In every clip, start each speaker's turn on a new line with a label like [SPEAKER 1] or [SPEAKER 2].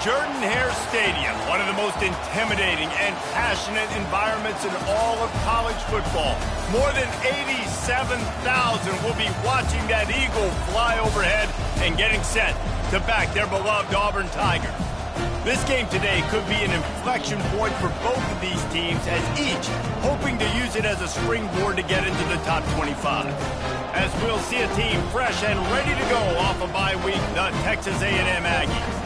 [SPEAKER 1] Jordan-Hare Stadium, one of the most intimidating and passionate environments in all of college football. More than 87,000 will be watching that eagle fly overhead and getting set to back their beloved Auburn Tigers. This game today could be an inflection point for both of these teams, as each hoping to use it as a springboard to get into the top 25. As we'll see a team fresh and ready to go off a bye week, the Texas A&M Aggies.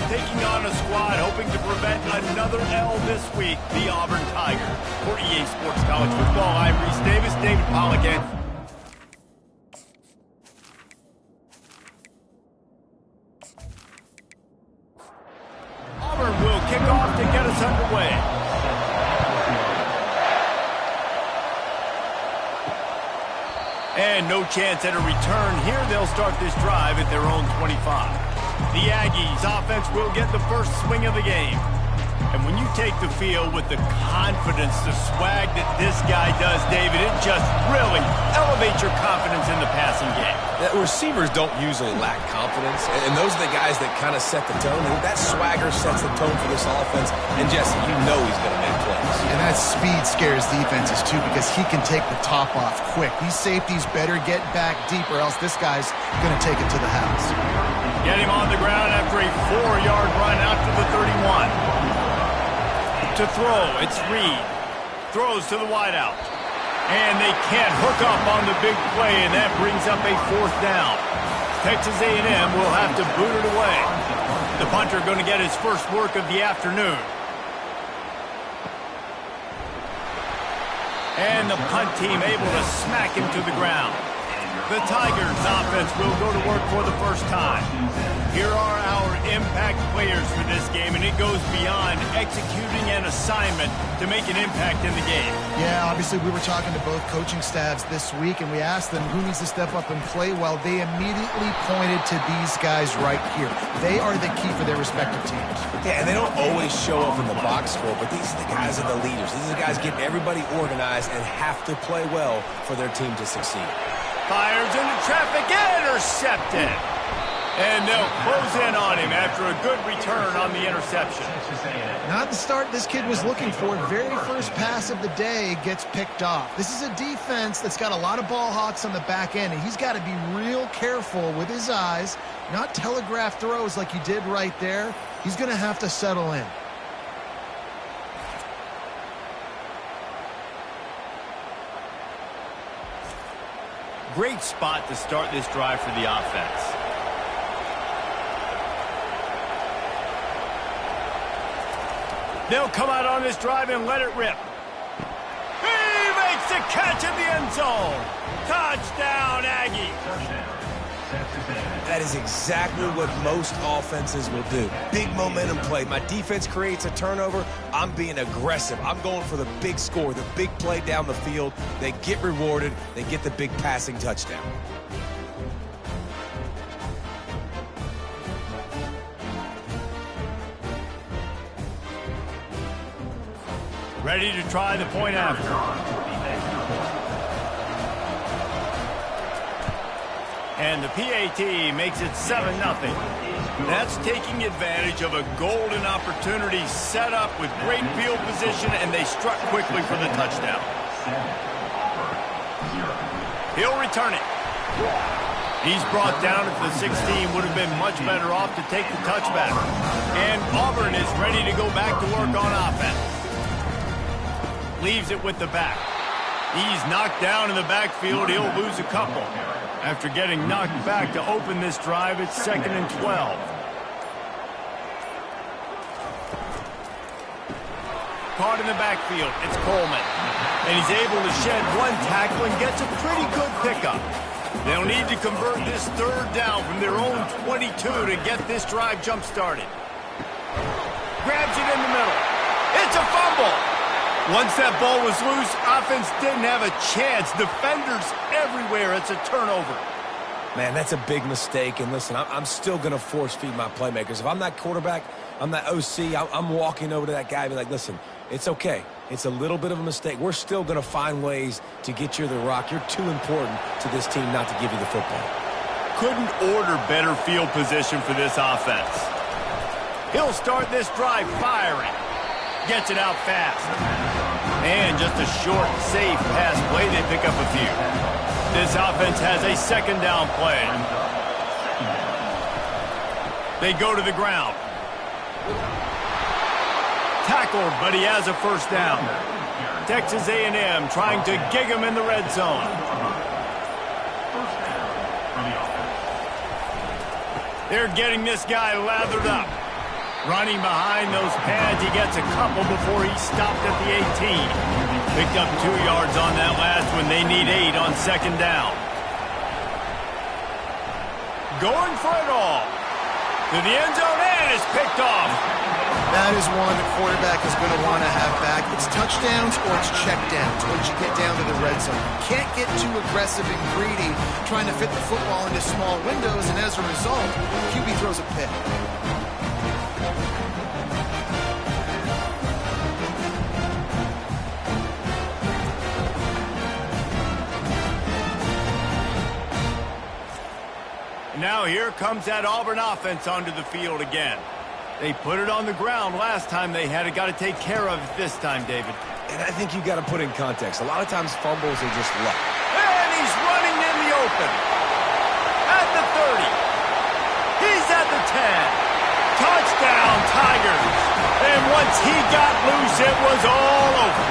[SPEAKER 1] Taking on a squad hoping to prevent another L this week, the Auburn Tigers. For EA Sports College Football, I'm Reese Davis, David Pollack. Auburn will kick off to get us underway. And no chance at a return here. They'll start this drive at their own 25. The Aggies offense will get the first swing of the game. And when you take the field with the confidence, the swag that this guy does, David, it just really elevates your confidence in the passing game.
[SPEAKER 2] Receivers don't usually lack confidence, and those are the guys that kind of set the tone. And that swagger sets the tone for this offense, and Jesse, you know he's going to make plays.
[SPEAKER 3] And that speed scares defenses, too, because he can take the top off quick. These safeties better get back deep, or else this guy's going to take it to the house.
[SPEAKER 1] Get him on the ground after a 4-yard run out to the 31. To throw, it's Reed. Throws to the wideout. And they can't hook up on the big play, and that brings up a 4th down. Texas A&M will have to boot it away. The punter going to get his first work of the afternoon. And the punt team able to smack him to the ground. The Tigers offense will go to work for the first time. Here are our impact players for this game, and it goes beyond executing an assignment to make an impact in the game.
[SPEAKER 3] Yeah, obviously we were talking to both coaching staffs this week, and we asked them who needs to step up and play well. They immediately pointed to these guys right here. They are the key for their respective teams.
[SPEAKER 2] Yeah, and they don't always show up in the box score, but these are the guys that are the leaders. These are the guys getting everybody organized and have to play well for their team to succeed.
[SPEAKER 1] Fires into traffic, intercepted. And they'll close in on him after a good return on the interception.
[SPEAKER 3] Not the start this kid was looking for. Very first pass of the day gets picked off. This is a defense that's got a lot of ball hawks on the back end, and he's got to be real careful with his eyes, not telegraph throws like he did right there. He's going to have to settle in.
[SPEAKER 1] Great spot to start this drive for the offense. They'll come out on this drive and let it rip. He makes the catch in the end zone. Touchdown, Aggies.
[SPEAKER 2] That is exactly what most offenses will do. Big momentum play. My defense creates a turnover. I'm being aggressive. I'm going for the big score, the big play down the field. They get rewarded. They get the big passing touchdown.
[SPEAKER 1] Ready to try the point after. And the PAT makes it 7-0. That's taking advantage of a golden opportunity set up with great field position, and they struck quickly for the touchdown. He'll return it. He's brought down at the 16. Would have been much better off to take the touchback. And Auburn is ready to go back to work on offense. Leaves it with the back. He's knocked down in the backfield. He'll lose a couple. After getting knocked back to open this drive, it's 2nd and 12. Caught in the backfield, it's Coleman. And he's able to shed one tackle and gets a pretty good pickup. They'll need to convert this 3rd down from their own 22 to get this drive jump-started. Grabs it in the middle. It's a fumble. Once that ball was loose, offense didn't have a chance. Defenders everywhere. It's a turnover.
[SPEAKER 2] Man, that's a big mistake. And listen, I'm still going to force-feed my playmakers. If I'm that quarterback, I'm that OC, I'm walking over to that guy and be like, listen, it's okay. It's a little bit of a mistake. We're still going to find ways to get you the rock. You're too important to this team not to give you the football.
[SPEAKER 1] Couldn't order better field position for this offense. He'll start this drive firing. Gets it out fast. And just a short, safe pass play. They pick up a few. This offense has a second down play. They go to the ground. Tackled, but he has a first down. Texas A&M trying to gig him in the red zone. They're getting this guy lathered up. Running behind those pads, he gets a couple before he stopped at the 18. Picked up 2 yards on that last one. They need 8 on second down. Going for it all. To the end zone, and it's picked off.
[SPEAKER 3] That is one the quarterback is going to want to have back. It's touchdowns or it's checkdowns once you get down to the red zone. You can't get too aggressive and greedy trying to fit the football into small windows, and as a result, QB throws a pick.
[SPEAKER 1] Now here comes that Auburn offense onto the field again. They put it on the ground last time they had it. Got to take care of it this time, David.
[SPEAKER 2] And I think you got to put in context. A lot of times fumbles are just luck.
[SPEAKER 1] And he's running in the open. At the 30. He's at the 10. Touchdown, Tigers. And once he got loose, it was all over.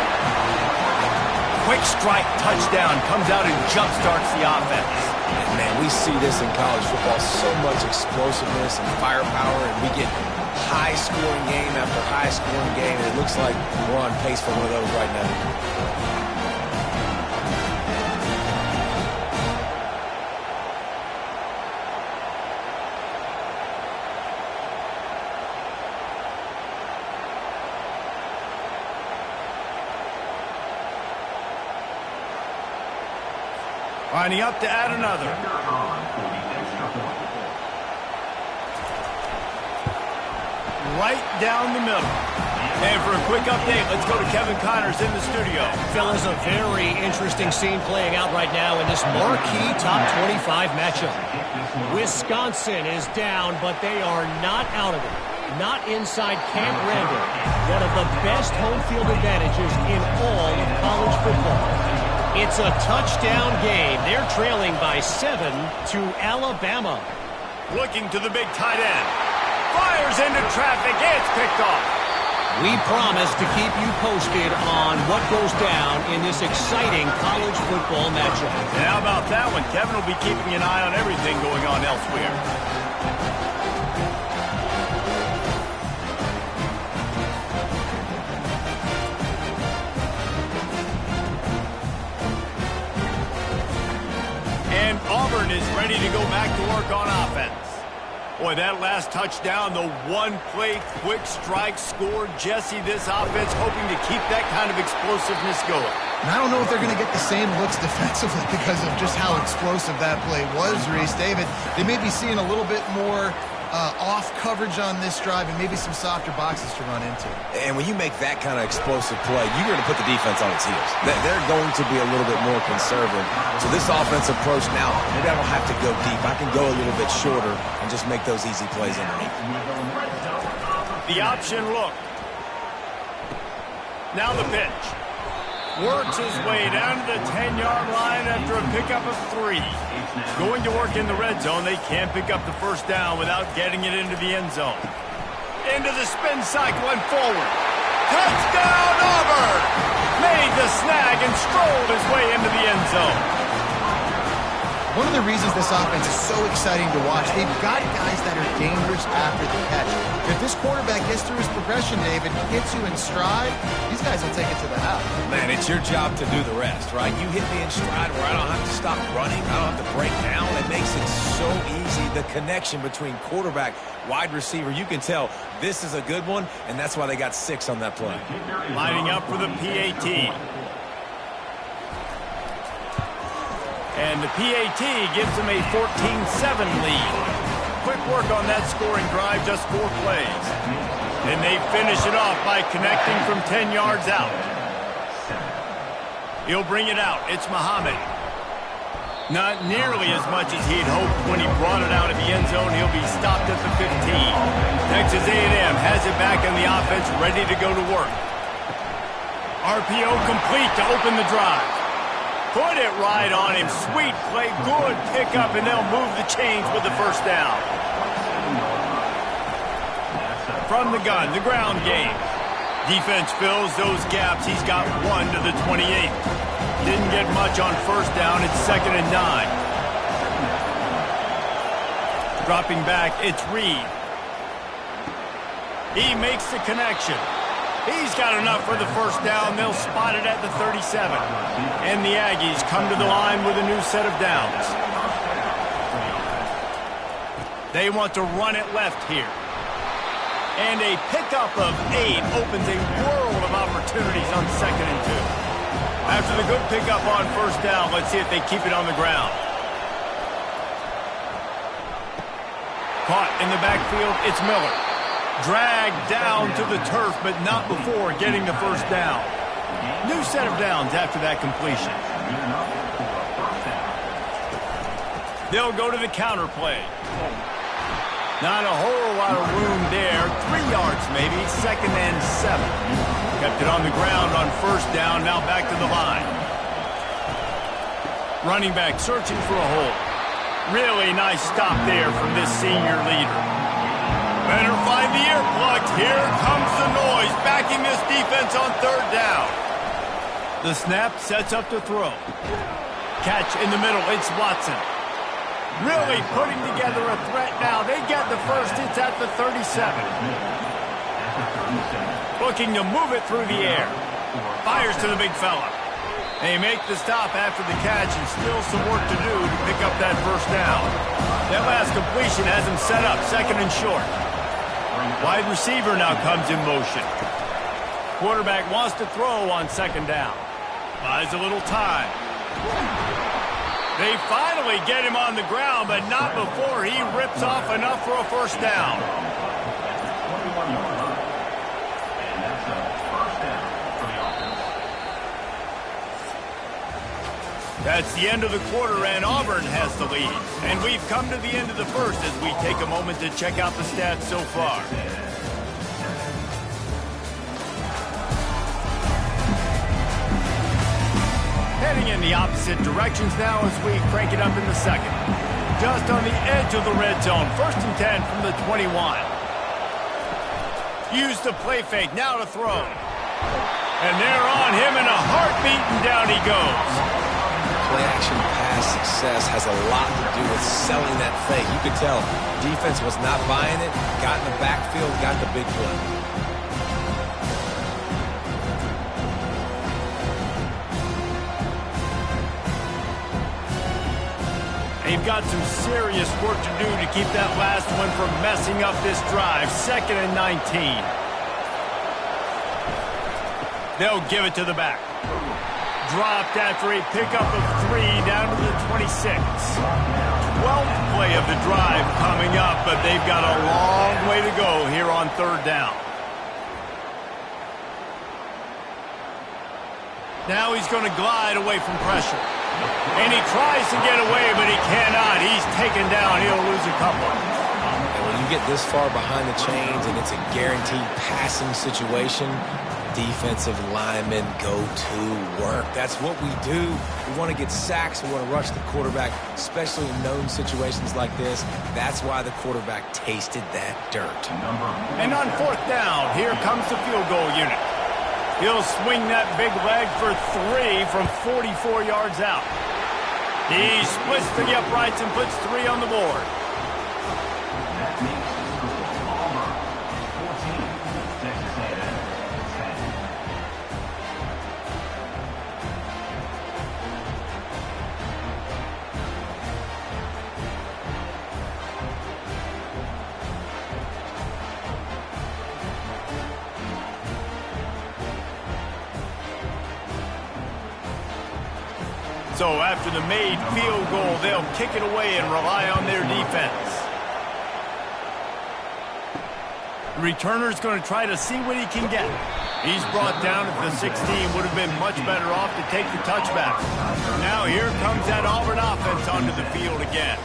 [SPEAKER 1] Quick strike touchdown comes out and jumpstarts the offense.
[SPEAKER 2] Man, we see this in college football, so much explosiveness and firepower, and we get high-scoring game after high-scoring game, and it looks like we're on pace for one of those right now.
[SPEAKER 1] Lining up to add another. Right down the middle. And for a quick update, let's go to Kevin Connors in the studio.
[SPEAKER 4] Phil, is a very interesting scene playing out right now in this marquee top 25 matchup. Wisconsin is down, but they are not out of it. Not inside Camp Randall, one of the best home field advantages in all of college football. It's a touchdown game. They're trailing by 7 to Alabama.
[SPEAKER 1] Looking to the big tight end. Fires into traffic. It's picked off.
[SPEAKER 4] We promise to keep you posted on what goes down in this exciting college football matchup.
[SPEAKER 1] And how about that one? Kevin will be keeping an eye on everything going on elsewhere. And Auburn is ready to go back to work on offense. Boy, that last touchdown, the one-play quick strike scored. Jesse, this offense hoping to keep that kind of explosiveness going.
[SPEAKER 3] And I don't know if they're going to get the same looks defensively because of just how explosive that play was, Reese. David, they may be seeing a little bit more off coverage on this drive and maybe some softer boxes to run into.
[SPEAKER 2] And when you make that kind of explosive play, you're going to put the defense on its heels. They're going to be a little bit more conservative. So this offense approach now, maybe I don't have to go deep. I can go a little bit shorter and just make those easy plays underneath.
[SPEAKER 1] The option look. Now the pitch. Works his way down to the 10-yard line after a pickup of 3. Going to work in the red zone. They can't pick up the first down without getting it into the end zone. Into the spin cycle and forward. Touchdown, Auburn! Made the snag and strolled his way into the end zone.
[SPEAKER 3] One of the reasons this offense is so exciting to watch, they've got guys that are dangerous after the catch. If this quarterback gets through his progression, David, hits you in stride, these guys will take it to the house.
[SPEAKER 2] Man, it's your job to do the rest, right? You hit me in stride where I don't have to stop running. I don't have to break down. It makes it so easy. The connection between quarterback, wide receiver, you can tell this is a good one, and that's why they got 6 on that play.
[SPEAKER 1] Lining up for the PAT. And the PAT gives them a 14-7 lead. Quick work on that scoring drive, just 4 plays. And they finish it off by connecting from 10 yards out. He'll bring it out. It's Muhammad. Not nearly as much as he'd hoped when he brought it out of the end zone. He'll be stopped at the 15. Texas A&M has it back in the offense, ready to go to work. RPO complete to open the drive. Put it right on him. Sweet play, good pickup, and they'll move the chains with the first down. From the gun, the ground game. Defense fills those gaps. He's got one to the 28. Didn't get much on first down. It's 2nd and 9. Dropping back, it's Reed. He makes the connection. He's got enough for the first down. They'll spot it at the 37. And the Aggies come to the line with a new set of downs. They want to run it left here. And a pickup of 8 opens a world of opportunities on 2nd and 2. After the good pickup on first down, let's see if they keep it on the ground. Caught in the backfield, it's Miller. Dragged down to the turf, but not before getting the first down. New set of downs after that completion. They'll go to the counter play. Not a whole lot of room there. 3 yards maybe, 2nd and 7. Kept it on the ground on first down, now back to the line. Running back searching for a hole. Really nice stop there from this senior leader. Better find the earplugs. Here comes the noise, backing this defense on 3rd down. The snap sets up to throw. Catch in the middle, it's Watson. Really putting together a threat now. They get the first. It's at the 37. Looking to move it through the air. Fires to the big fella. They make the stop after the catch, and still some work to do to pick up that first down. That last completion has him set up 2nd and short. Wide receiver now comes in motion. Quarterback wants to throw on 2nd down. Buys a little time. They finally get him on the ground, but not before he rips off enough for a first down. That's the end of the quarter, and Auburn has the lead. And we've come to the end of the first as we take a moment to check out the stats so far. Heading in the opposite directions now as we crank it up in the second. Just on the edge of the red zone. 1st and 10 from the 21. Use the play fake, now to throw. And they're on him in a heartbeat, and down he goes.
[SPEAKER 2] Play-action pass success has a lot to do with selling that fake. You could tell defense was not buying it, got in the backfield, got the big play.
[SPEAKER 1] They've got some serious work to do to keep that last one from messing up this drive. 2nd and 19. They'll give it to the back. Dropped after a pickup of 3 down to the 26. 12th play of the drive coming up, but they've got a long way to go here on 3rd down. Now he's going to glide away from pressure. And he tries to get away, but he cannot. He's taken down. He'll lose a couple.
[SPEAKER 2] And when you get this far behind the chains and it's a guaranteed passing situation, defensive linemen go to work. That's what we do. We want to get sacks. We want to rush the quarterback, especially in known situations like this. That's why the quarterback tasted that dirt.
[SPEAKER 1] And on 4th down, here comes the field goal unit. He'll swing that big leg for 3 from 44 yards out. He splits the uprights and puts 3 on the board. So after the made field goal, they'll kick it away and rely on their defense. The returner's going to try to see what he can get. He's brought down at the 16. Would have been much better off to take the touchback. Now here comes that Auburn offense onto the field again.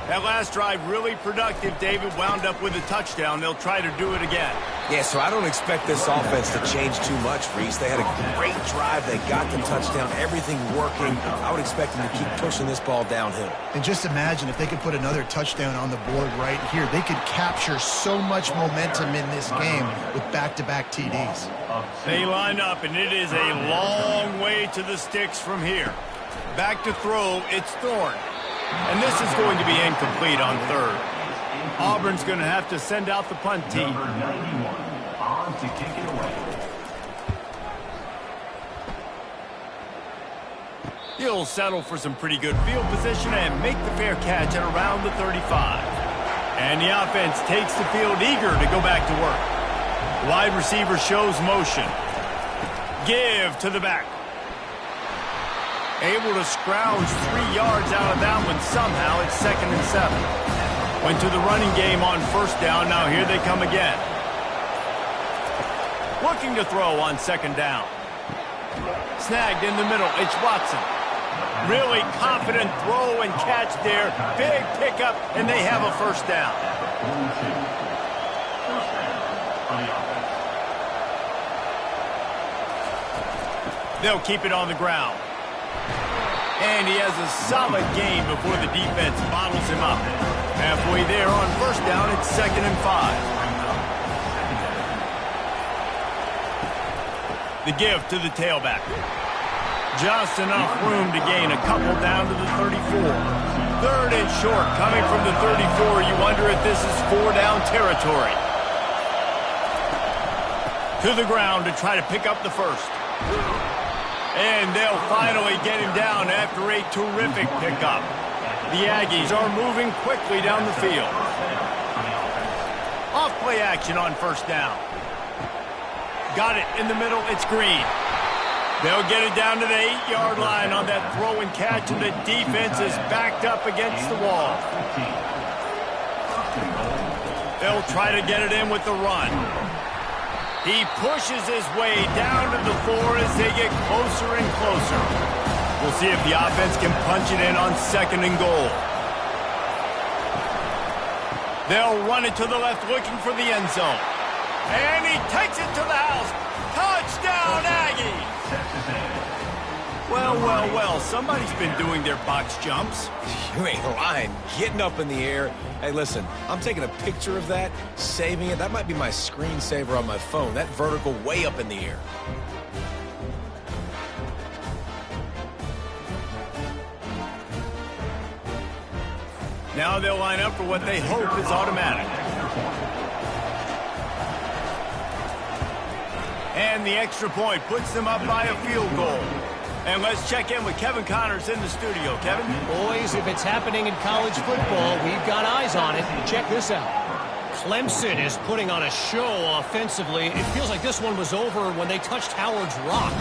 [SPEAKER 1] That last drive really productive. David wound up with a touchdown. They'll try to do it again.
[SPEAKER 2] Yeah, so I don't expect this offense to change too much, Reese. They had a great drive. They got the touchdown. Everything working. I would expect them to keep pushing this ball downhill.
[SPEAKER 3] And just imagine if they could put another touchdown on the board right here. They could capture so much momentum in this game with back-to-back TDs.
[SPEAKER 1] They line up, and it is a long way to the sticks from here. Back to throw. It's Thorne. And this is going to be incomplete on third. Auburn's going to have to send out the punt team.
[SPEAKER 5] To kick it away.
[SPEAKER 1] He'll settle for some pretty good field position and make the fair catch at around the 35. And the offense takes the field eager to go back to work. Wide receiver shows motion. Give to the back. Able to scrounge 3 yards out of that one somehow. It's 2nd and 7. Went to the running game on first down. Now here they come again. Looking to throw on 2nd down. Snagged in the middle. It's Watson. Really confident throw and catch there. Big pickup, and they have a first down. They'll keep it on the ground. And he has a solid game before the defense bottles him up. Halfway there on first down, it's 2nd and 5. The give to the tailback. Just enough room to gain a couple down to the 34. 3rd and short coming from the 34. You wonder if this is 4-down territory. To the ground to try to pick up the first. And they'll finally get him down after a terrific pickup. The Aggies are moving quickly down the field. Off play action on first down. Got it in the middle. It's Green. They'll get it down to the 8-yard line on that throw and catch, and the defense is backed up against the wall. They'll try to get it in with the run. He pushes his way down to the 4 as they get closer and closer. We'll see if the offense can punch it in on 2nd and goal. They'll run it to the left looking for the end zone. And he takes it to the house. Touchdown, Aggies! Well, somebody's been doing their box jumps.
[SPEAKER 2] You ain't lying. Getting up in the air. Hey, listen, I'm taking a picture of that, saving it. That might be my screensaver on my phone. That vertical way up in the air.
[SPEAKER 1] Now they'll line up for what they hope is automatic. And the extra point puts them up by a field goal. And let's check in with Kevin Connors in the studio. Kevin?
[SPEAKER 4] Boys, if it's happening in college football, we've got eyes on it. Check this out. Clemson is putting on a show offensively. It feels like this one was over when they touched Howard's Rock.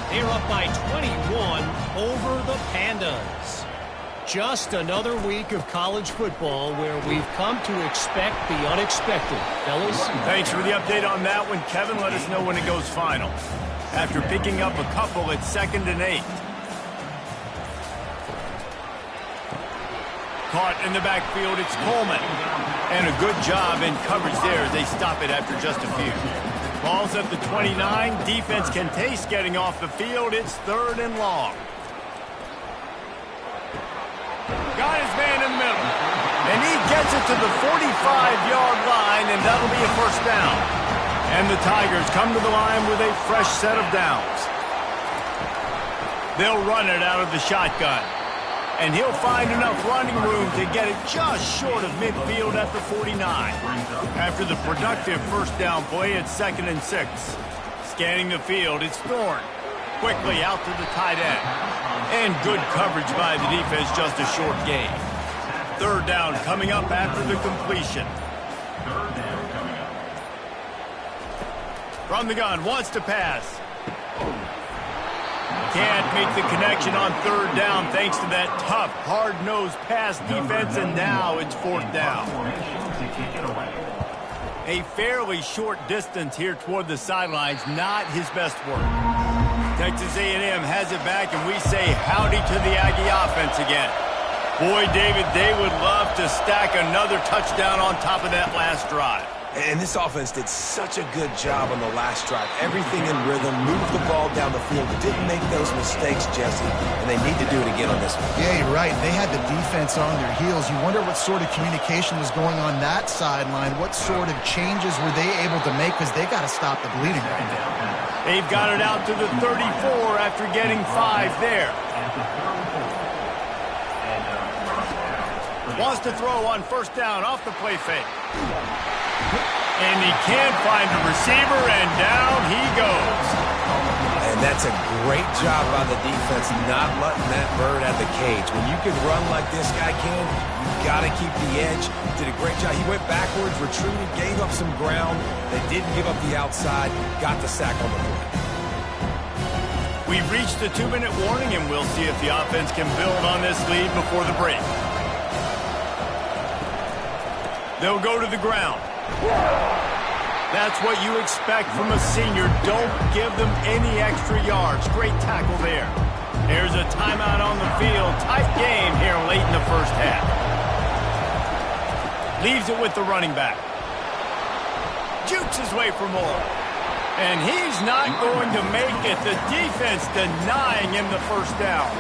[SPEAKER 4] They're up by 21 over the Pandas. Just another week of college football where we've come to expect the unexpected. Fellas?
[SPEAKER 1] Thanks for the update on that one, Kevin. Let us know when it goes final. After picking up a couple at 2nd and 8. Caught in the backfield, it's Coleman. And a good job in coverage there as they stop it after just a few. Ball's at the 29. Defense can taste getting off the field. It's 3rd and long. Got his man in the middle. And he gets it to the 45-yard line, and that'll be a first down. And the Tigers come to the line with a fresh set of downs. They'll run it out of the shotgun. And he'll find enough running room to get it just short of midfield at the 49. After the productive first down play, it's 2nd and 6. Scanning the field, it's Thorne. Quickly out to the tight end. And good coverage by the defense, just a short gain. 3rd down coming up after the completion. From the gun, wants to pass. Can't make the connection on 3rd down thanks to that tough, hard-nosed pass defense, and now it's 4th down. A fairly short distance here toward the sidelines, not his best work. Texas A&M has it back, and we say howdy to the Aggie offense again. Boy, David, they would love to stack another touchdown on top of that last drive.
[SPEAKER 2] And this offense did such a good job on the last drive. Everything in rhythm, moved the ball down the field, didn't make those mistakes, Jesse, and they need to do it again on this one.
[SPEAKER 3] Yeah, you're right. They had the defense on their heels. You wonder what sort of communication was going on that sideline. What sort of changes were they able to make, because they got to stop the bleeding right now.
[SPEAKER 1] They've got it out to the 34 after getting 5 there. Wants to throw on first down off the play fake. And he can't find a receiver, and down he goes.
[SPEAKER 2] And that's a great job by the defense, not letting that bird at the cage. When you can run like this guy can, you got to keep the edge. Did a great job. He went backwards, retreated, gave up some ground. They didn't give up the outside, got the sack on the play.
[SPEAKER 1] We've reached the 2-minute warning, and we'll see if the offense can build on this lead before the break. They'll go to the ground. That's what you expect from a senior. Don't give them any extra yards. Great tackle there. There's a timeout on the field. Tight game here late in the first half. Leaves it with the running back. Jukes his way for more. And he's not going to make it. The defense denying him the first down.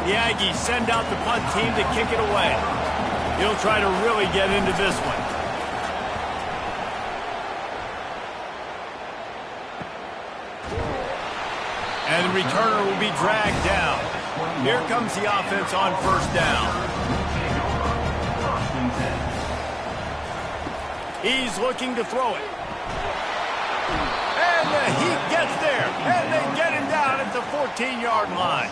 [SPEAKER 1] The Aggies send out the punt team to kick it away. He'll try to really get into this one. And the returner will be dragged down. Here comes the offense on first down. He's looking to throw it. And he gets there. And they get him down at the 14-yard line.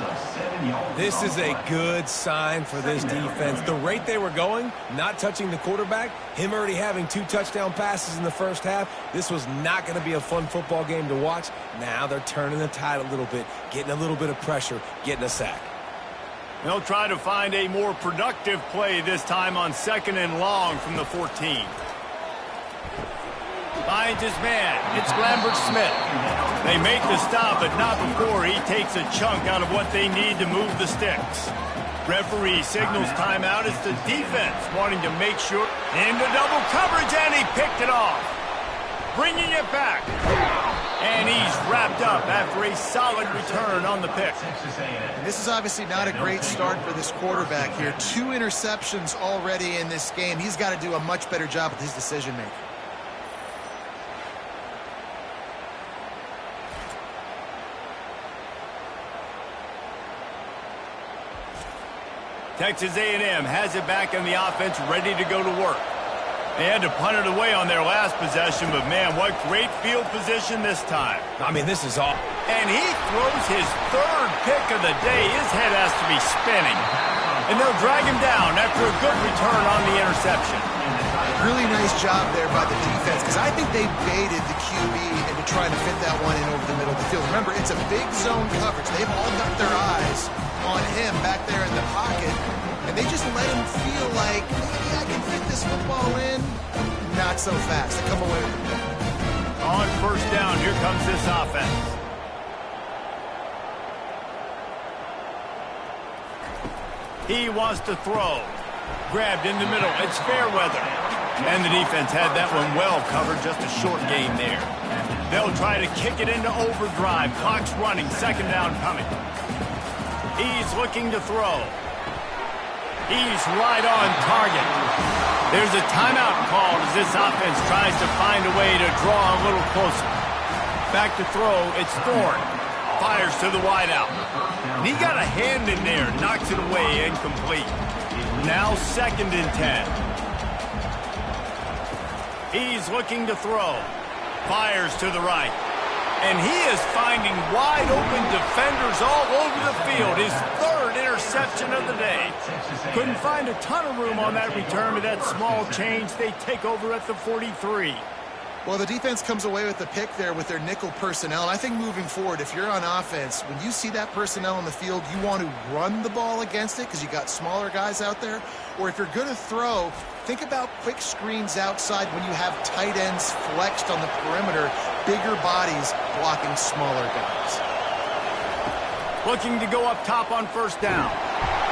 [SPEAKER 2] This is a good sign for this defense. The rate they were going, not touching the quarterback, him already having 2 touchdown passes in the first half, this was not going to be a fun football game to watch. Now they're turning the tide a little bit, getting a little bit of pressure, getting a sack.
[SPEAKER 1] They'll try to find a more productive play this time on 2nd and long from the 14. Finds his man. It's Lambert Smith. They make the stop, but not before he takes a chunk out of what they need to move the sticks. Referee signals timeout. It's the defense wanting to make sure. Into double coverage, and he picked it off. Bringing it back. And he's wrapped up after a solid return on the pick.
[SPEAKER 3] And this is obviously not a great start for this quarterback here. 2 interceptions already in this game. He's got to do a much better job with his decision-making.
[SPEAKER 1] Texas A&M has it back in the offense, ready to go to work. They had to punt it away on their last possession, but man, what great field position this time.
[SPEAKER 2] I mean, this is all.
[SPEAKER 1] And he throws his 3rd pick of the day. His head has to be spinning. And they'll drag him down after a good return on the interception.
[SPEAKER 3] Really nice job there by the defense, because I think they baited the QB into trying to fit that one in over the middle of the field. Remember, it's a big zone coverage. They've all got their eyes on him back there in the pocket, and they just let him feel like, maybe I can fit this football in. Not so fast. They come away with the pick.
[SPEAKER 1] On first down, here comes this offense. He wants to throw. Grabbed in the middle. It's Fairweather. And the defense had that one well covered. Just a short game there. They'll try to kick it into overdrive. Clock's running. 2nd down coming. He's looking to throw. He's right on target. There's a timeout called as this offense tries to find a way to draw a little closer. Back to throw. It's Thorne. Fires to the wideout. And he got a hand in there. Knocks it away. Incomplete. Now 2nd and 10. He's looking to throw. Fires to the right. And he is finding wide open defenders all over the field. His 3rd interception of the day. Couldn't find a ton of room on that return, but that small change. They take over at the 43.
[SPEAKER 3] Well, the defense comes away with the pick there with their nickel personnel. And I think moving forward, if you're on offense, when you see that personnel on the field, you want to run the ball against it because you got smaller guys out there. Or if you're going to throw, Think about quick screens outside when you have tight ends flexed on the perimeter, bigger bodies blocking smaller guys.
[SPEAKER 1] Looking to go up top on first down.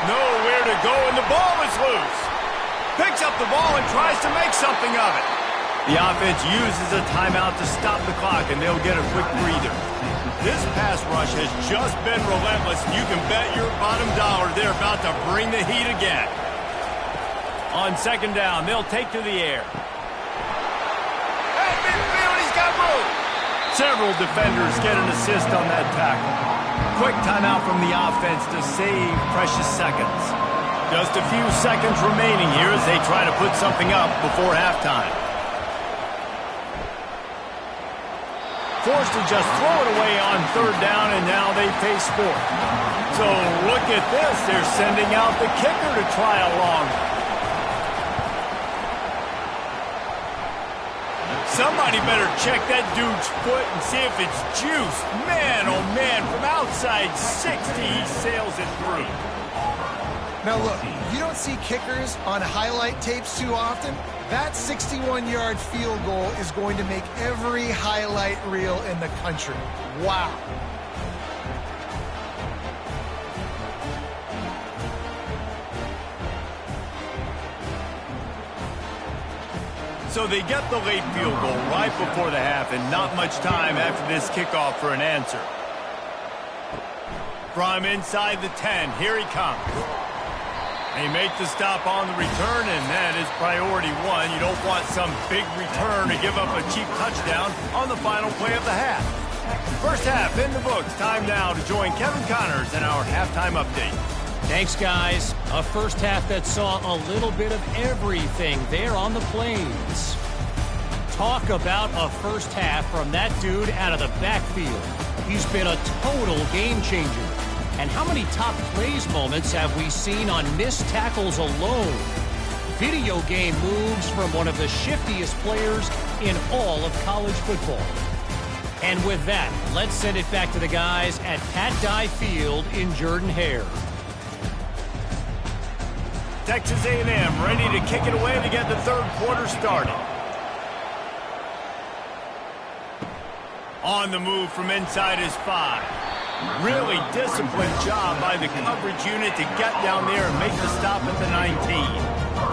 [SPEAKER 1] Nowhere to go, and the ball is loose. Picks up the ball and tries to make something of it. The offense uses a timeout to stop the clock, and they'll get a quick breather. This pass rush has just been relentless, and you can bet your bottom dollar they're about to bring the heat again. On second down, they'll take to the air. At midfield, he's got room. Several defenders get an assist on that tackle. Quick timeout from the offense to save precious seconds. Just a few seconds remaining here as they try to put something up before halftime. Forced to just throw it away on third down, and now they face fourth. So look at this. They're sending out the kicker to try along. Somebody better check that dude's foot and see if it's juice. Man, oh man, from outside 60, he sails it through.
[SPEAKER 3] Now look, you don't see kickers on highlight tapes too often. That 61-yard field goal is going to make every highlight reel in the country. Wow.
[SPEAKER 1] So they get the late field goal right before the half, and not much time after this kickoff for an answer. From inside the 10, here he comes. They make the stop on the return, and that is priority one. You don't want some big return to give up a cheap touchdown on the final play of the half. First half in the books. Time now to join Kevin Connors in our halftime update.
[SPEAKER 4] Thanks, guys. A first half that saw a little bit of everything there on the Plains. Talk about a first half from that dude out of the backfield. He's been a total game changer. And how many top plays moments have we seen on missed tackles alone? Video game moves from one of the shiftiest players in all of college football. And with that, let's send it back to the guys at Pat Dye Field in Jordan-Hare.
[SPEAKER 1] Texas A&M ready to kick it away to get the third quarter started. On the move from inside his 5. Really disciplined job by the coverage unit to get down there and make the stop at the 19.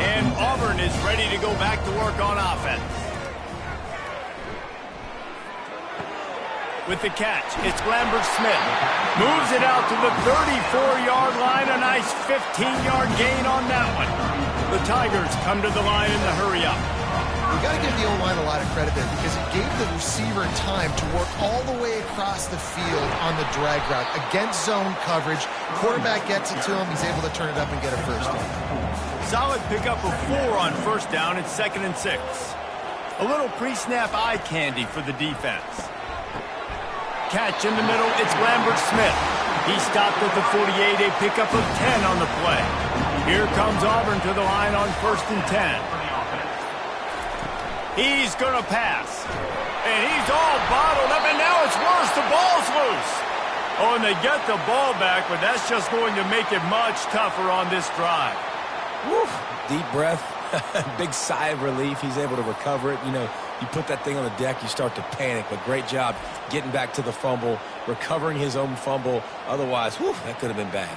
[SPEAKER 1] And Auburn is ready to go back to work on offense. With the catch, it's Lambert Smith. Moves it out to the 34-yard line. A nice 15-yard gain on that one. The Tigers come to the line in the hurry-up.
[SPEAKER 3] We got to give the O-line a lot of credit there because it gave the receiver time to work all the way across the field on the drag route against zone coverage. Quarterback gets it to him. He's able to turn it up and get a first down.
[SPEAKER 1] Solid pickup of 4 on first down. It's 2nd and 6. A little pre-snap eye candy for the defense. Catch in the middle. It's Lambert Smith. He stopped at the 48. A pickup of 10 on the play. Here comes Auburn to the line on 1st and 10. He's going to pass. And he's all bottled up, and now it's worse. The ball's loose. Oh, and they get the ball back, but that's just going to make it much tougher on this drive.
[SPEAKER 2] Woo. Deep breath, big sigh of relief. He's able to recover it. You know, you put that thing on the deck, you start to panic, but great job getting back to the fumble, recovering his own fumble. Otherwise, whew, that could have been bad.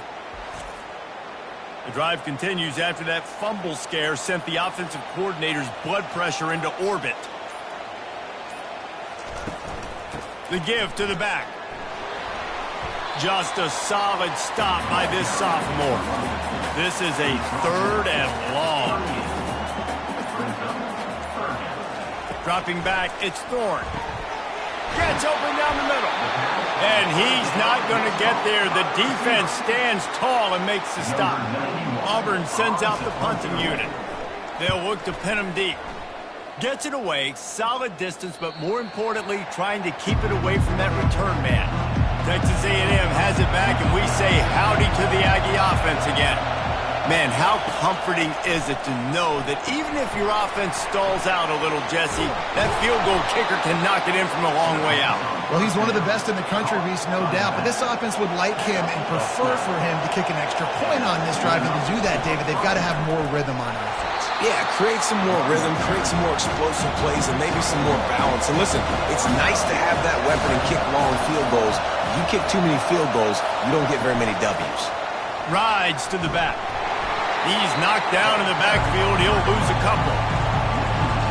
[SPEAKER 1] The drive continues after that fumble scare sent the offensive coordinator's blood pressure into orbit. The give to the back. Just a solid stop by this sophomore. This is a 3rd and long. Dropping back, it's Thorne. Gets open down the middle. And he's not going to get there. The defense stands tall and makes the stop. Auburn sends out the punting unit. They'll look to pin him deep. Gets it away, solid distance, but more importantly, trying to keep it away from that return man. Texas A&M has it back, and we say howdy to the Aggie offense again. Man, how comforting is it to know that even if your offense stalls out a little, Jesse, that field goal kicker can knock it in from a long way out.
[SPEAKER 3] Well, he's one of the best in the country, Reese, no doubt. But this offense would like him and prefer for him to kick an extra point on this drive. And to do that, David, they've got to have more rhythm on offense.
[SPEAKER 2] Yeah, create some more rhythm, create some more explosive plays, and maybe some more balance. And listen, it's nice to have that weapon and kick long field goals. If you kick too many field goals, you don't get very many W's.
[SPEAKER 1] Rides to the back. He's knocked down in the backfield. He'll lose a couple.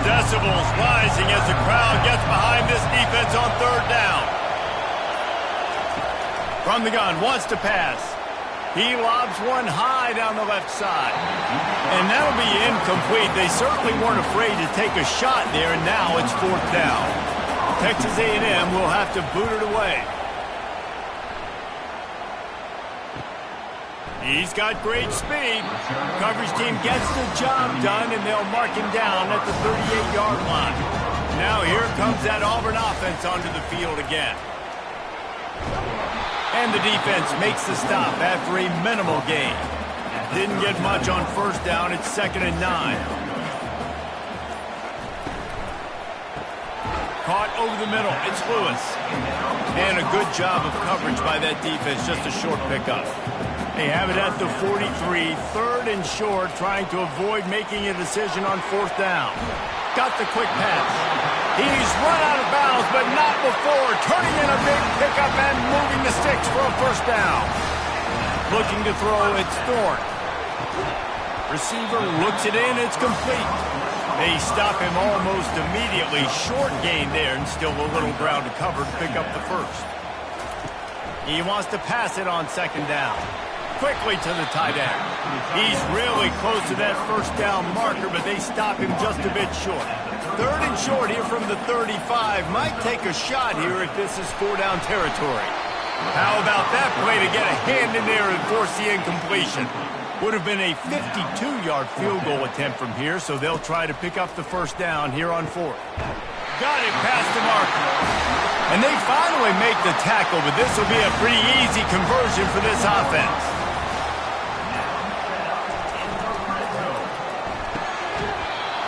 [SPEAKER 1] Decibels rising as the crowd gets behind this defense on third down. From the gun, wants to pass. He lobs one high down the left side. And that'll be incomplete. They certainly weren't afraid to take a shot there, and now it's fourth down. Texas A&M will have to boot it away. He's got great speed. Coverage team gets the job done, and they'll mark him down at the 38-yard line. Now here comes that Auburn offense onto the field again. And the defense makes the stop after a minimal gain. Didn't get much on first down. It's 2nd and 9. Caught over the middle. It's Lewis. And a good job of coverage by that defense. Just a short pickup. They have it at the 43, 3rd and short, trying to avoid making a decision on fourth down. Got the quick pass. He's run out of bounds, but not before. Turning in a big pickup and moving the sticks for a first down. Looking to throw, it's Thorne. Receiver looks it in, it's complete. They stop him almost immediately. Short gain there, and still a little ground to cover to pick up the first. He wants to pass it on 2nd down. Quickly to the tight end. He's really close to that first down marker, but they stop him just a bit short. 3rd and short here from the 35. Might take a shot here if this is 4-down territory. How about that play to get a hand in there and force the incompletion? Would have been a 52-yard field goal attempt from here, so they'll try to pick up the first down here on 4th. Got it past the marker. And they finally make the tackle, but this will be a pretty easy conversion for this offense.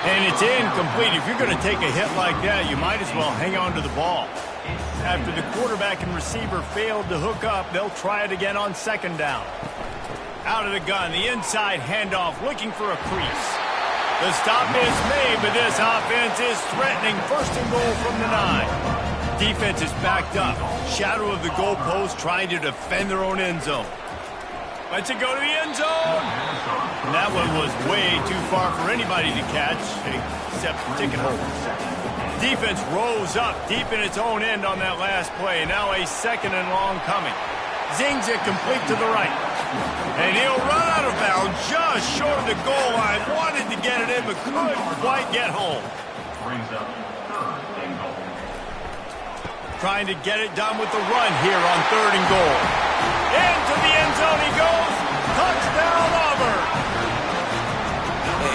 [SPEAKER 1] And it's incomplete. If you're going to take a hit like that, you might as well hang on to the ball. After the quarterback and receiver failed to hook up, they'll try it again on 2nd down. Out of the gun, the inside handoff, looking for a crease. The stop is made, but this offense is threatening. 1st and goal from the 9. Defense is backed up. Shadow of the goalpost, trying to defend their own end zone. Let's it go to the end zone. And that one was way too far for anybody to catch, except ticket holders. Defense rose up deep in its own end on that last play. Now a 2nd and long coming. Zings it complete to the right. And he'll run out of bounds just short of the goal line. Wanted to get it in, but couldn't quite get home.
[SPEAKER 5] Brings up 3rd and goal.
[SPEAKER 1] Trying to get it done with the run here on 3rd and goal. Into the end zone he goes. Touchdown, Auburn.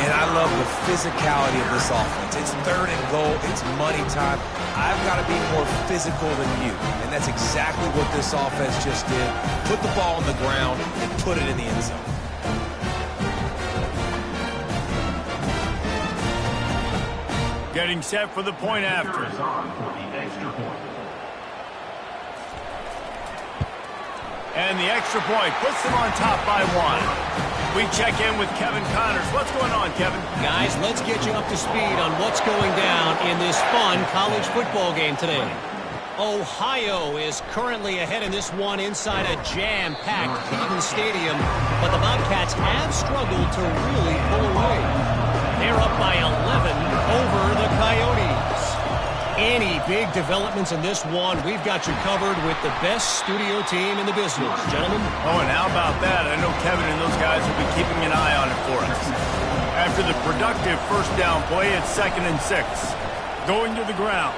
[SPEAKER 2] And I love the physicality of this offense. It's 3rd and goal. It's money time. I've got to be more physical than you. And that's exactly what this offense just did. Put the ball on the ground and put it in the end zone.
[SPEAKER 1] Getting set for the point after.
[SPEAKER 5] Is on for the extra point.
[SPEAKER 1] And the extra point puts them on top by 1. We check in with Kevin Connors. What's going on, Kevin?
[SPEAKER 4] Guys, let's get you up to speed on what's going down in this fun college football game today. Ohio is currently ahead in this one inside a jam-packed Keaton Stadium, but the Bobcats have struggled to really pull away. They're up by 11 over the Coyotes. Any big developments in this one, we've got you covered with the best studio team in the business, gentlemen.
[SPEAKER 1] Oh, and how about that? I know Kevin and those guys will be keeping an eye on it for us. After the productive first down play, it's 2nd and 6. Going to the ground.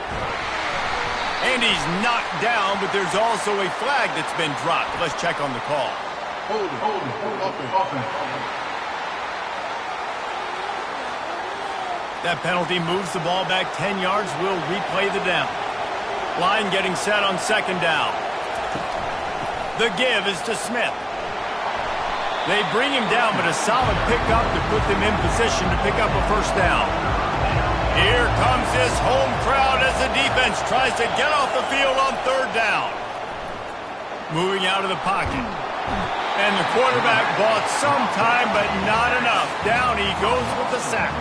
[SPEAKER 1] And he's knocked down, but there's also a flag that's been dropped. Let's check on the call.
[SPEAKER 5] Hold offense.
[SPEAKER 1] That penalty moves the ball back 10 yards. We'll replay the down. Line getting set on 2nd down. The give is to Smith. They bring him down, but a solid pickup to put them in position to pick up a first down. Here comes this home crowd as the defense tries to get off the field on third down. Moving out of the pocket. And the quarterback bought some time, but not enough. Down he goes with the sack.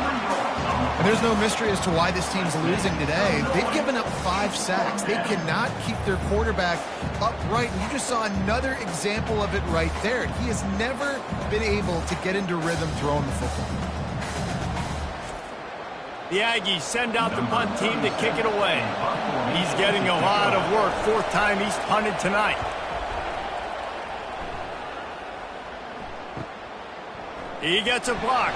[SPEAKER 3] And there's no mystery as to why this team's losing today. They've given up 5 sacks. They cannot keep their quarterback upright. And you just saw another example of it right there. He has never been able to get into rhythm throwing the football.
[SPEAKER 1] The Aggies send out the punt team to kick it away. He's getting a lot of work. 4th time he's punted tonight. He gets a block.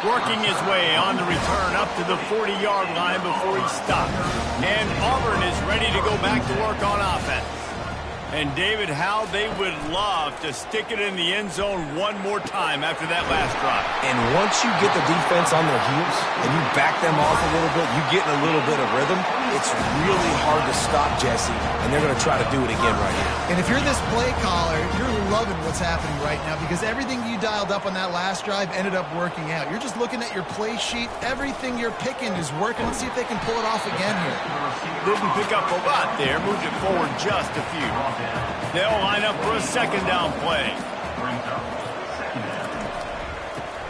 [SPEAKER 1] Working his way on the return up to the 40-yard line before he stopped. And Auburn is ready to go back to work on offense. And David, how they would love to stick it in the end zone one more time after that last drive.
[SPEAKER 2] And once you get the defense on their heels and you back them off a little bit, you get in a little bit of rhythm, it's really hard to stop Jesse, and they're going to try to do it again right here.
[SPEAKER 3] And if you're this play caller, you're loving what's happening right now because everything you dialed up on that last drive ended up working out. You're just looking at your play sheet. Everything you're picking is working. Let's see if they can pull it off again here.
[SPEAKER 1] Didn't pick up a lot there. Moved it forward just a few. They'll line up for a second down play.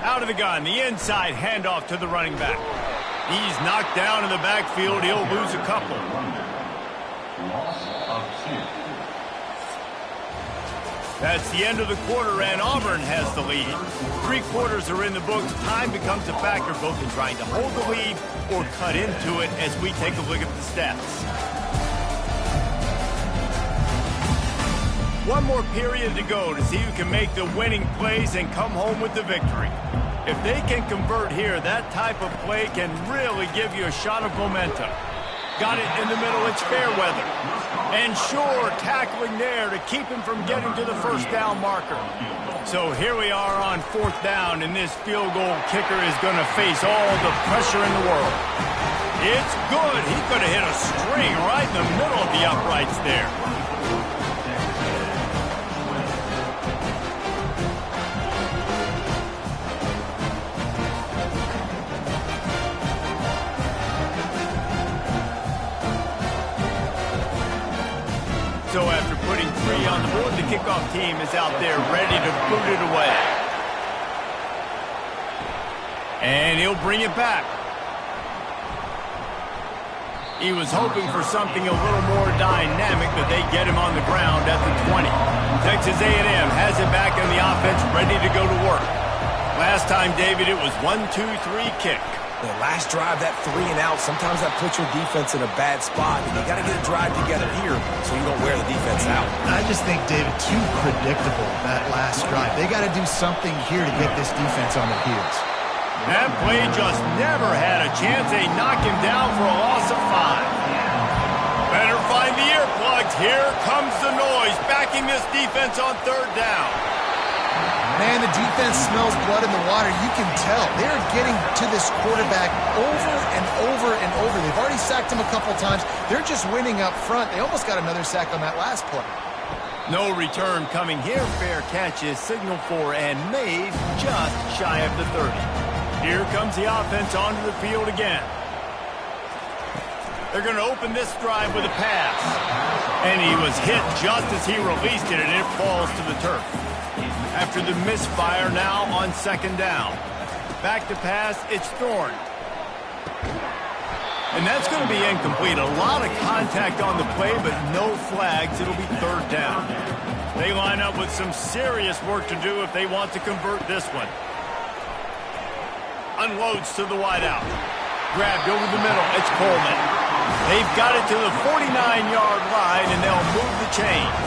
[SPEAKER 1] Out of the gun, the inside handoff to the running back. He's knocked down in the backfield. He'll lose a couple. That's the end of the quarter, and Auburn has the lead. 3 quarters are in the books. Time becomes a factor both in trying to hold the lead or cut into it as we take a look at the stats. One more period to go to see who can make the winning plays and come home with the victory. If they can convert here, that type of play can really give you a shot of momentum. Got it in the middle, it's fair weather. And sure, tackling there to keep him from getting to the first down marker. So here we are on 4th down, and this field goal kicker is going to face all the pressure in the world. It's good. He could have hit a string right in the middle of the uprights there. So after putting 3 on the board, the kickoff team is out there ready to boot it away. And he'll bring it back. He was hoping for something a little more dynamic, but they get him on the ground at the 20. Texas A&M has it back in the offense, ready to go to work. Last time, David, it was 1-2-3 kick.
[SPEAKER 2] The last drive, that 3 and out, sometimes that puts your defense in a bad spot, and you got to get a drive together here so you don't wear the defense out.
[SPEAKER 3] I just think, David, too predictable, that last drive. They got to do something here to get this defense on their heels.
[SPEAKER 1] That play just never had a chance. They knock him down for a loss of 5. Better find the earplugs. Here comes the noise, backing this defense on 3rd down.
[SPEAKER 3] Man, the defense smells blood in the water. You can tell. They're getting to this quarterback over and over and over. They've already sacked him a couple times. They're just winning up front. They almost got another sack on that last play.
[SPEAKER 1] No return coming here. Fair catch is signaled for and made just shy of the 30. Here comes the offense onto the field again. They're going to open this drive with a pass. And he was hit just as he released it, and it falls to the turf. After the misfire, now on 2nd down. Back to pass, it's Thorne. And that's going to be incomplete. A lot of contact on the play, but no flags. It'll be 3rd down. They line up with some serious work to do if they want to convert this one. Unloads to the wideout. Grabbed over the middle. It's Coleman. They've got it to the 49-yard line, and they'll move the chains.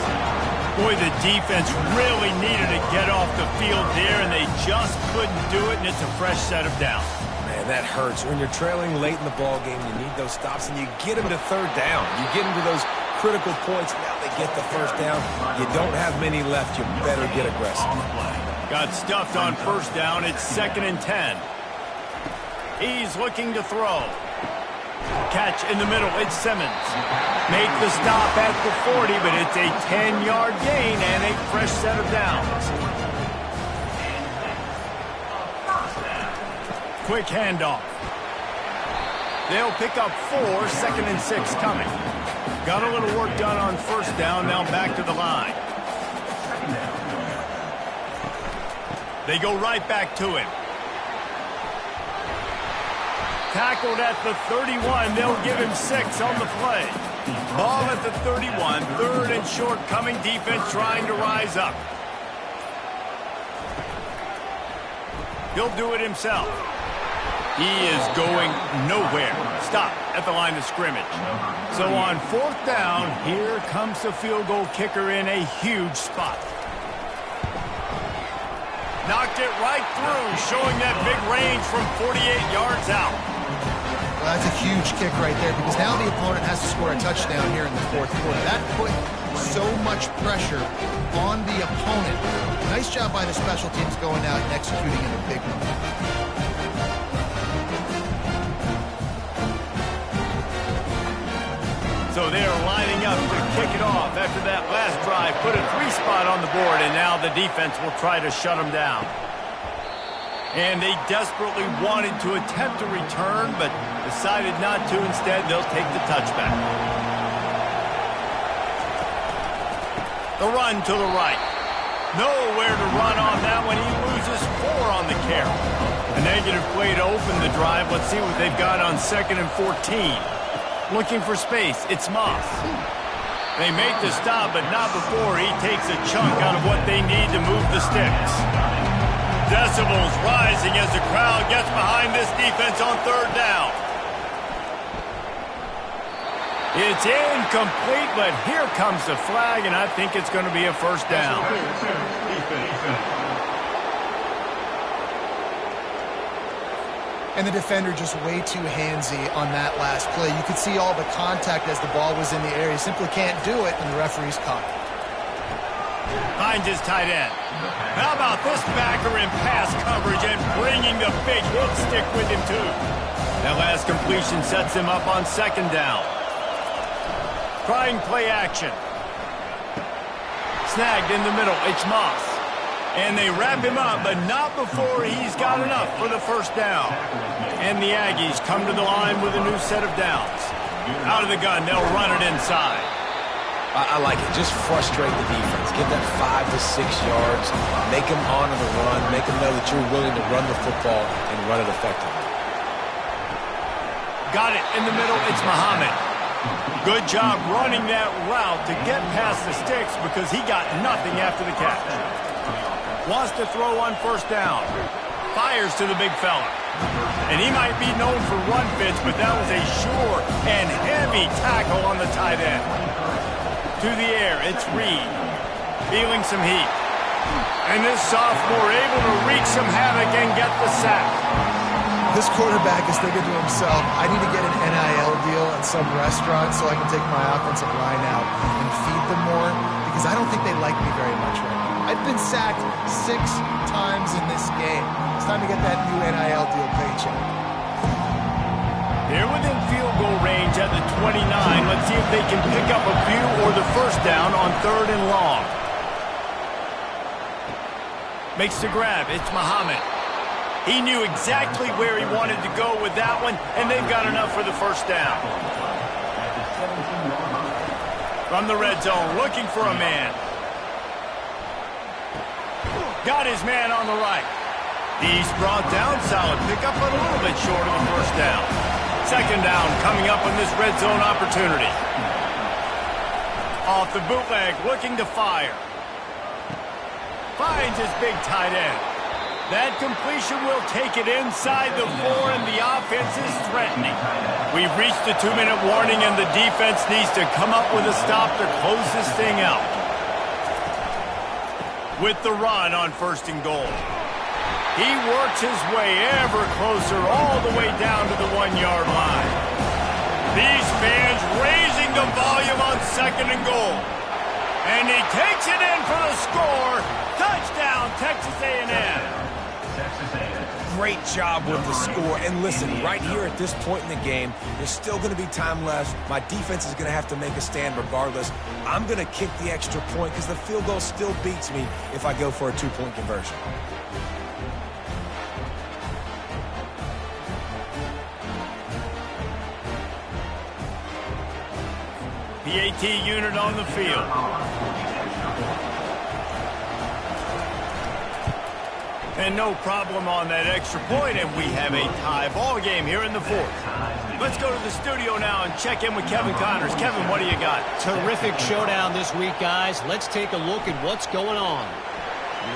[SPEAKER 1] Boy, the defense really needed to get off the field there, and they just couldn't do it, and it's a fresh set of downs.
[SPEAKER 2] Man, that hurts. When you're trailing late in the ball game, you need those stops, and you get them to 3rd down. You get them to those critical points. Now they get the 1st down. You don't have many left. You better get aggressive.
[SPEAKER 1] Got stuffed on 1st down. It's 2nd and 10. He's looking to throw. Catch in the middle. It's Simmons. Make the stop at the 40, but it's a 10-yard gain and a fresh set of downs. Quick handoff. They'll pick up 4, 2nd and 6 coming. Got a little work done on first down, now back to the line. They go right back to him. Tackled at the 31. They'll give him 6 on the play. Ball at the 31. 3rd and short coming. Defense trying to rise up. He'll do it himself. He is going nowhere. Stop at the line of scrimmage. So on 4th down, here comes the field goal kicker in a huge spot. Knocked it right through, showing that big range from 48 yards out.
[SPEAKER 3] Well, that's a huge kick right there because now the opponent has to score a touchdown here in the 4th quarter. That put so much pressure on the opponent. Nice job by the special teams going out and executing in a big one.
[SPEAKER 1] So they're lining up to kick it off after that last drive. Put a 3 spot on the board, and now the defense will try to shut them down. And they desperately wanted to attempt a return, but decided not to. Instead, they'll take the touchback. The run to the right. Nowhere to run on that one. He loses 4 on the carry. A negative play to open the drive. Let's see what they've got on 2nd and 14. Looking for space. It's Moss. They make the stop, but not before he takes a chunk out of what they need to move the sticks. Decibels rising as the crowd gets behind this defense on 3rd down. It's incomplete, but here comes the flag, and I think it's going to be a first down.
[SPEAKER 3] And the defender just way too handsy on that last play. You could see all the contact as the ball was in the air. He simply can't do it, and the referee's caught.
[SPEAKER 1] Finds his tight end. How about this backer in pass coverage and bringing the big hit stick with him, too? That last completion sets him up on 2nd down. Trying play action. Snagged in the middle. It's Moss. And they wrap him up, but not before he's got enough for the first down. And the Aggies come to the line with a new set of downs. Out of the gun, they'll run it inside.
[SPEAKER 2] I like it. Just frustrate the defense. Give them 5 to 6 yards. Make them honor the run. Make them know that you're willing to run the football and run it effectively.
[SPEAKER 1] Got it in the middle. It's Muhammad. Good job running that route to get past the sticks because he got nothing after the catch. Wants to throw on 1st down. Fires to the big fella. And he might be known for run fits, but that was a sure and heavy tackle on the tight end. To the air, it's Reed. Feeling some heat. And this sophomore able to wreak some havoc and get the sack.
[SPEAKER 3] This quarterback is thinking to himself, I need to get an NIL deal at some restaurant so I can take my offensive line out and feed them more because I don't think they like me very much right now. I've been sacked 6 times in this game. It's time to get that new NIL deal paycheck.
[SPEAKER 1] They're within field goal range at the 29. Let's see if they can pick up a few or the first down on 3rd and long. Makes the grab. It's Muhammad. He knew exactly where he wanted to go with that one, and they've got enough for the first down. From the red zone, looking for a man. Got his man on the right. He's brought down. Solid pickup, but a little bit short of the first down. 2nd down coming up on this red zone opportunity. Off the bootleg, looking to fire. Finds his big tight end. That completion will take it inside the 4, and the offense is threatening. We've reached the 2-minute warning, and the defense needs to come up with a stop to close this thing out. With the run on 1st and goal. He works his way ever closer all the way down to the 1-yard line. These fans raising the volume on 2nd and goal. And he takes it in for the score. Touchdown, Texas A&M.
[SPEAKER 2] Great job with the score. And listen, right here at this point in the game, there's still going to be time left. My defense is going to have to make a stand regardless. I'm going to kick the extra point because the field goal still beats me if I go for a 2-point conversion.
[SPEAKER 1] PAT unit on the field. And no problem on that extra point, and we have a tie ball game here in the fourth. Let's go to the studio now and check in with Kevin Connors. Kevin, what do you got?
[SPEAKER 4] Terrific showdown this week, guys. Let's take a look at what's going on.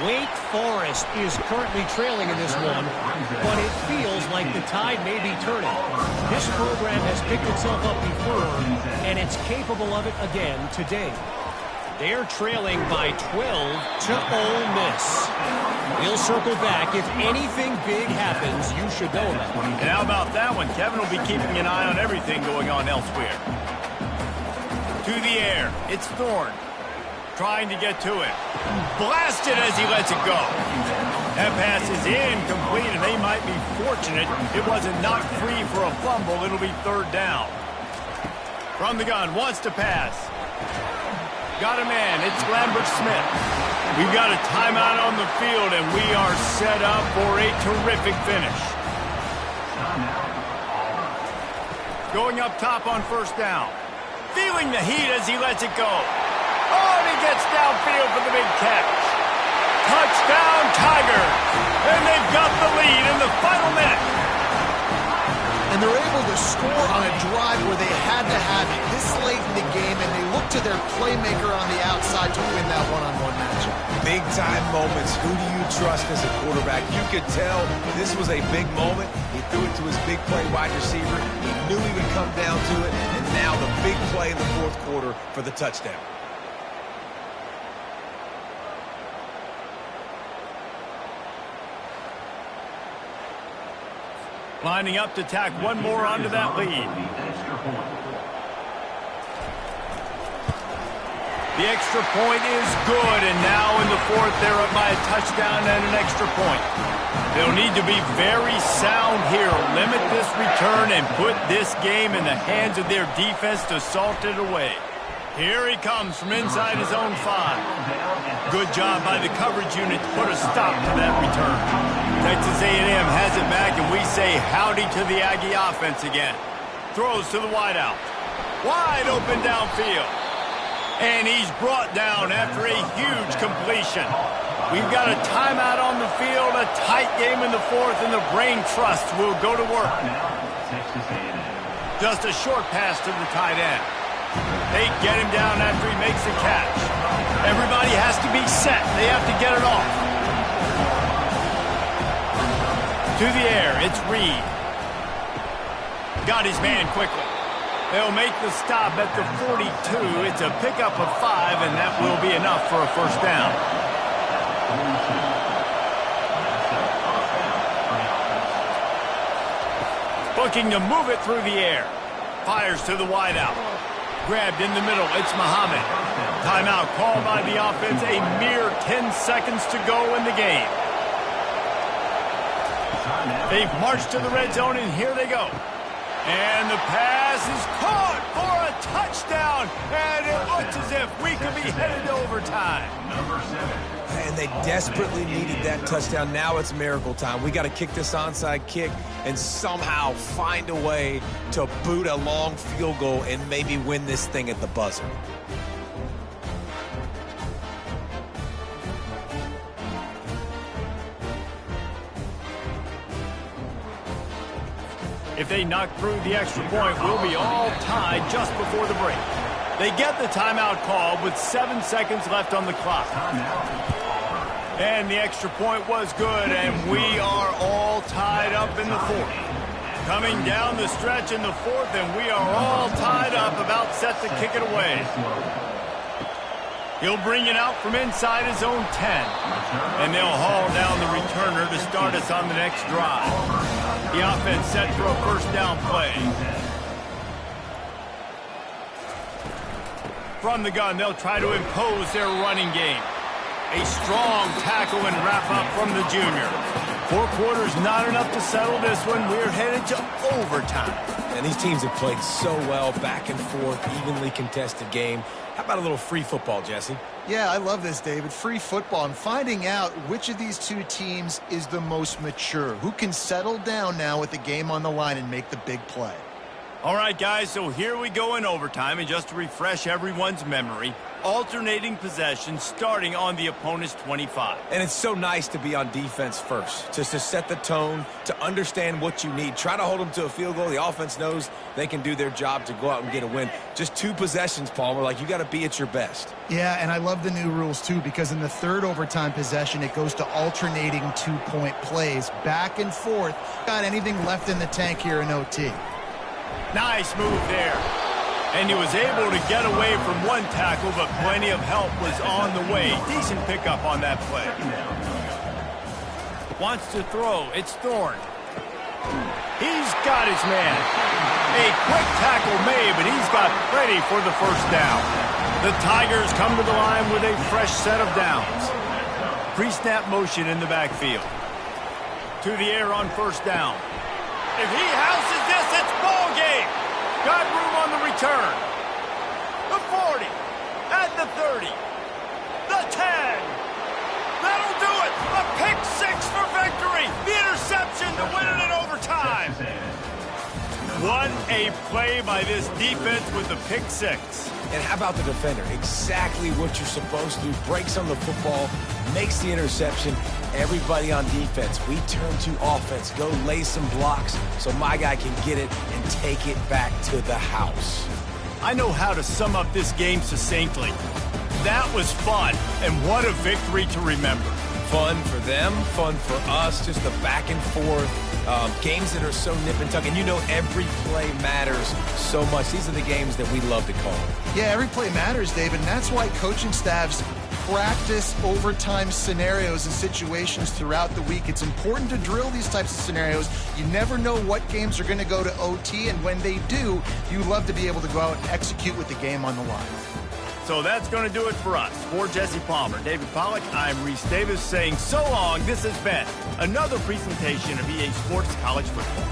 [SPEAKER 4] Wake Forest is currently trailing in this one, but it feels like the tide may be turning. This program has picked itself up before, and it's capable of it again today. They're trailing by 12 to Ole Miss. We'll circle back. If anything big happens, you should know about it.
[SPEAKER 1] And how about that one? Kevin will be keeping an eye on everything going on elsewhere. To the air. It's Thorne. Trying to get to it. Blasted as he lets it go. That pass is incomplete, and they might be fortunate it wasn't knocked free for a fumble. It'll be third down. From the gun, wants to pass. Got a man. It's Lambert Smith. We've got a timeout on the field, and we are set up for a terrific finish. Going up top on first down. Feeling the heat as he lets it go. Oh, and he gets downfield for the big catch. Touchdown, Tigers. And they've got the lead in the final minute.
[SPEAKER 3] And they're able to score on a drive where they had to have it this late in the game, and they look to their playmaker on the outside to win that one-on-one matchup.
[SPEAKER 2] Big-time moments. Who do you trust as a quarterback? You could tell this was a big moment. He threw it to his big play wide receiver. He knew he would come down to it, and now the big play in the fourth quarter for the touchdown.
[SPEAKER 1] Lining up to tack one more onto that lead. The extra point is good, and now in the fourth, they're up by a touchdown and an extra point. They'll need to be very sound here, limit this return, and put this game in the hands of their defense to salt it away. Here he comes from inside his own 5. Good job by the coverage unit to put a stop to that return. Texas A&M has it back, and we say howdy to the Aggie offense again. Throws to the wideout. Wide open downfield. And he's brought down after a huge completion. We've got a timeout on the field, a tight game in the fourth, and the brain trust will go to work. Just a short pass to the tight end. They get him down after he makes the catch. Everybody has to be set. They have to get it off. To the air, it's Reed. Got his man quickly. They'll make the stop at the 42. It's a pickup of 5, and that will be enough for a first down. Looking to move it through the air. Fires to the wideout. Grabbed in the middle. It's Muhammad. Timeout called by the offense. A mere 10 seconds to go in the game. They've marched to the red zone, and here they go. And the pass is caught for a touchdown. And it looks as if we could be headed to overtime.
[SPEAKER 2] And they desperately needed that touchdown. Now it's miracle time. We got to kick this onside kick and somehow find a way to boot a long field goal and maybe win this thing at the buzzer.
[SPEAKER 1] If they knock through the extra point, we'll be all tied just before the break. They get the timeout called with 7 seconds left on the clock. And the extra point was good, and we are all tied up in the fourth. Coming down the stretch in the fourth, and we are all tied up, about set to kick it away. He'll bring it out from inside his own 10. And they'll haul down the returner to start us on the next drive. The offense set for a first down play. From the gun, they'll try to impose their running game. A strong tackle and wrap up from the junior. 4 quarters, not enough to settle this one. We're headed to overtime.
[SPEAKER 2] And these teams have played so well, back and forth, evenly contested game. How about a little free football, Jesse?
[SPEAKER 3] Yeah, I love this, David. Free football. I'm finding out which of these two teams is the most mature. Who can settle down now with the game on the line and make the big play?
[SPEAKER 1] All right, guys, so here we go in overtime, and just to refresh everyone's memory, alternating possession starting on the opponent's 25.
[SPEAKER 2] And it's so nice to be on defense first, just to set the tone, to understand what you need. Try to hold them to a field goal. The offense knows they can do their job to go out and get a win. Just 2 possessions, Palmer. Like, you got to be at your best.
[SPEAKER 3] Yeah, and I love the new rules, too, because in the third overtime possession, it goes to alternating 2-point plays, back and forth. Got anything left in the tank here in OT.
[SPEAKER 1] Nice move there. And he was able to get away from one tackle, but plenty of help was on the way. Decent pickup on that play. Wants to throw. It's Thorne. He's got his man. A quick tackle made, but he's got plenty for the first down. The Tigers come to the line with a fresh set of downs. Pre-snap motion in the backfield. To the air on first down. If he houses this, it's ball game. Got room on the return. The 40. At the 30. The 10. That'll do it. A pick 6 for victory. The interception to win it in overtime. What a play by this defense with the pick 6.
[SPEAKER 2] And how about the defender? Exactly what you're supposed to do. Breaks on the football, makes the interception. Everybody on defense, we turn to offense. Go lay some blocks so my guy can get it and take it back to the house.
[SPEAKER 1] I know how to sum up this game succinctly. That was fun, and what a victory to remember.
[SPEAKER 2] Fun for them, fun for us, just the back and forth. Games that are so nip and tuck, and you know every play matters so much. These are the games that we love to call.
[SPEAKER 3] Yeah, every play matters, David, and that's why coaching staffs practice overtime scenarios and situations throughout the week. It's important to drill these types of scenarios. You never know what games are going to go to OT, and when they do, you love to be able to go out and execute with the game on the line.
[SPEAKER 1] So that's going to do it for us. For Jesse Palmer, David Pollack, I'm Reese Davis saying so long. This has been another presentation of EA Sports College Football.